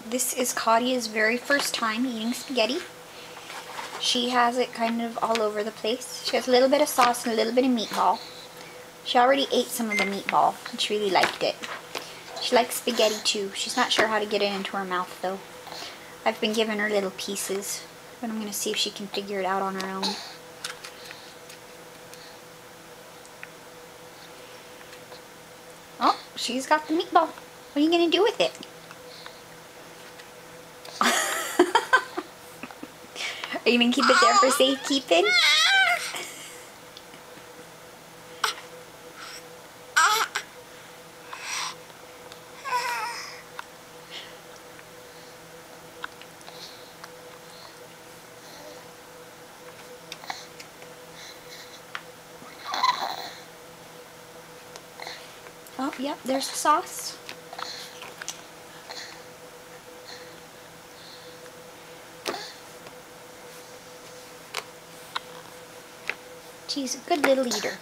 This is Claudia's very first time eating spaghetti. She has it kind of all over the place. She has a little bit of sauce and a little bit of meatball. She already ate some of the meatball and she really liked it. She likes spaghetti too. She's not sure how to get it into her mouth though. I've been giving her little pieces, but I'm going to see if she can figure it out on her own. Oh, she's got the meatball. What are you going to do with it? Are you going to keep it there for safekeeping? Oh, yep, there's the sauce. She's a good little eater.